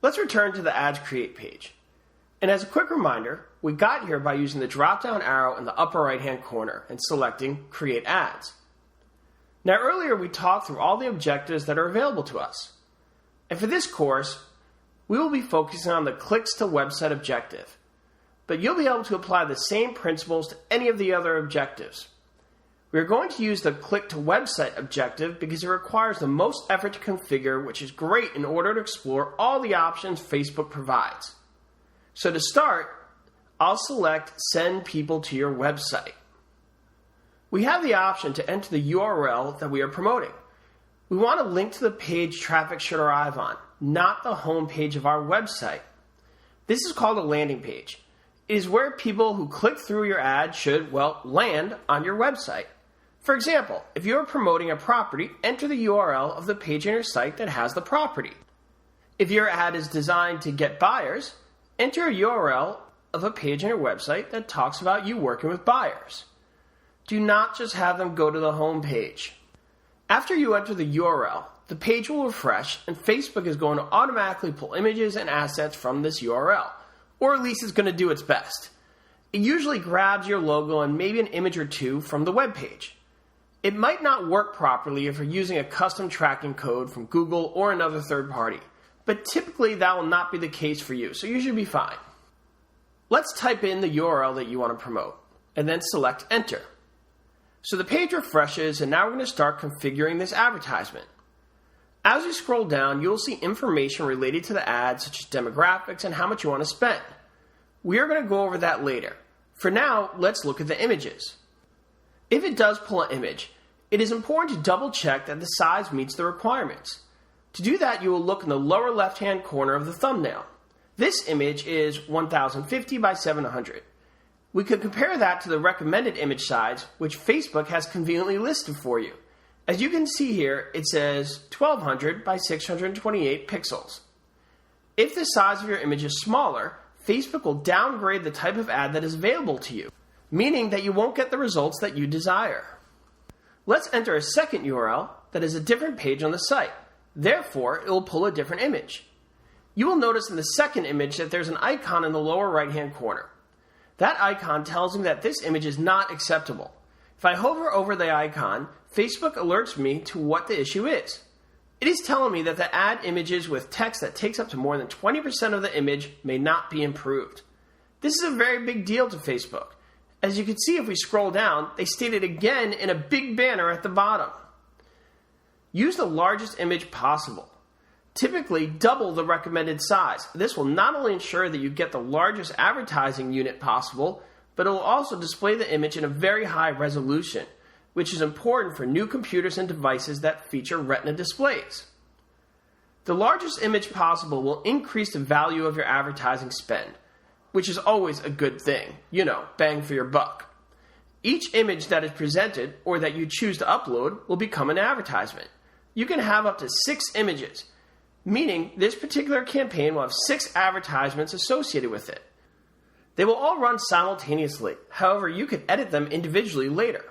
Let's return to the Ads Create page. And as a quick reminder, we got here by using the drop-down arrow in the upper right-hand corner and selecting Create Ads. Now earlier we talked through all the objectives that are available to us. And for this course, we will be focusing on the clicks to website objective. But you'll be able to apply the same principles to any of the other objectives. We are going to use the click to website objective because it requires the most effort to configure, which is great in order to explore all the options Facebook provides. So to start, I'll select Send People to Your Website. We have the option to enter the URL that we are promoting. We want to link to the page traffic should arrive on, not the home page of our website. This is called a landing page. It is where people who click through your ad should, land on your website. For example, if you are promoting a property, enter the URL of the page on your site that has the property. If your ad is designed to get buyers, enter a URL of a page on your website that talks about you working with buyers. Do not just have them go to the home page. After you enter the URL, the page will refresh and Facebook is going to automatically pull images and assets from this URL, or at least it's going to do its best. It usually grabs your logo and maybe an image or two from the web page. It might not work properly if you're using a custom tracking code from Google or another third party, but typically that will not be the case for you, so you should be fine. Let's type in the URL that you want to promote, and then select Enter. So the page refreshes, and now we're going to start configuring this advertisement. As you scroll down, you'll see information related to the ad, such as demographics and how much you want to spend. We are going to go over that later. For now, let's look at the images. If it does pull an image, it is important to double check that the size meets the requirements. To do that, you will look in the lower left-hand corner of the thumbnail. This image is 1050 by 700. We could compare that to the recommended image size, which Facebook has conveniently listed for you. As you can see here, it says 1200 by 628 pixels. If the size of your image is smaller, Facebook will downgrade the type of ad that is available to you, meaning that you won't get the results that you desire. Let's enter a second URL that is a different page on the site. Therefore, it will pull a different image. You will notice in the second image that there's an icon in the lower right-hand corner. That icon tells me that this image is not acceptable. If I hover over the icon, Facebook alerts me to what the issue is. It is telling me that the ad images with text that takes up to more than 20% of the image may not be improved. This is a very big deal to Facebook. As you can see, if we scroll down, they state it again in a big banner at the bottom. Use the largest image possible. Typically, double the recommended size. This will not only ensure that you get the largest advertising unit possible, but it will also display the image in a very high resolution, which is important for new computers and devices that feature Retina displays. The largest image possible will increase the value of your advertising spend, which is always a good thing. Bang for your buck. Each image that is presented or that you choose to upload will become an advertisement. You can have up to 6 images, meaning this particular campaign will have 6 advertisements associated with it. They will all run simultaneously. However, you can edit them individually later.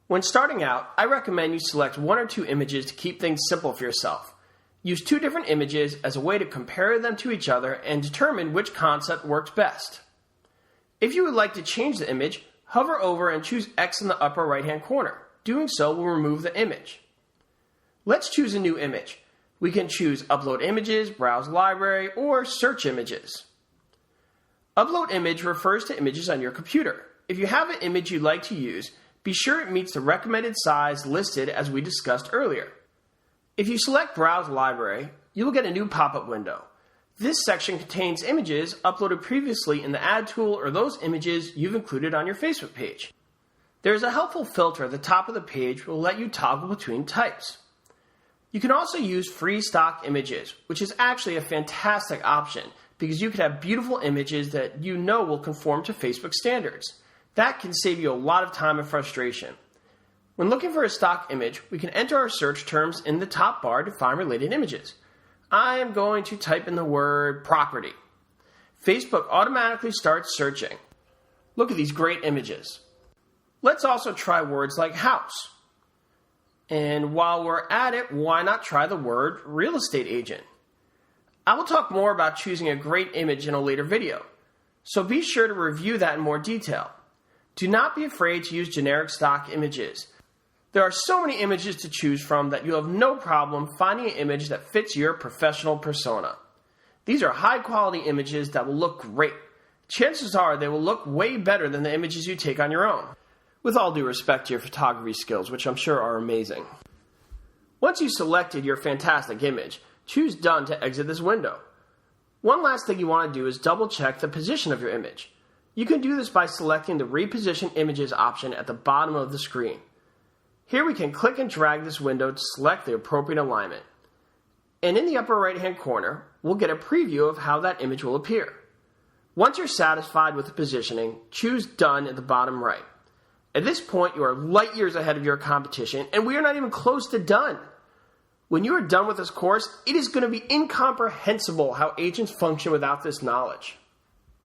When starting out, I recommend you select 1 or 2 images to keep things simple for yourself. Use 2 different images as a way to compare them to each other and determine which concept works best. If you would like to change the image, hover over and choose X in the upper right-hand corner. Doing so will remove the image. Let's choose a new image. We can choose Upload Images, Browse Library, or Search Images. Upload Image refers to images on your computer. If you have an image you'd like to use, be sure it meets the recommended size listed as we discussed earlier. If you select Browse Library, you will get a new pop-up window. This section contains images uploaded previously in the ad tool or those images you've included on your Facebook page. There is a helpful filter at the top of the page which will let you toggle between types. You can also use free stock images, which is actually a fantastic option because you can have beautiful images that you know will conform to Facebook standards. That can save you a lot of time and frustration. When looking for a stock image, we can enter our search terms in the top bar to find related images. I am going to type in the word property. Facebook automatically starts searching. Look at these great images. Let's also try words like house. And while we're at it, why not try the word real estate agent? I will talk more about choosing a great image in a later video, so be sure to review that in more detail. Do not be afraid to use generic stock images. There are so many images to choose from that you'll have no problem finding an image that fits your professional persona. These are high-quality images that will look great. Chances are they will look way better than the images you take on your own, with all due respect to your photography skills, which I'm sure are amazing. Once you've selected your fantastic image, choose Done to exit this window. One last thing you want to do is double-check the position of your image. You can do this by selecting the Reposition Images option at the bottom of the screen. Here we can click and drag this window to select the appropriate alignment. And in the upper right-hand corner, we'll get a preview of how that image will appear. Once you're satisfied with the positioning, choose Done at the bottom right. At this point, you are light years ahead of your competition, and we are not even close to done. When you are done with this course, it is going to be incomprehensible how agents function without this knowledge.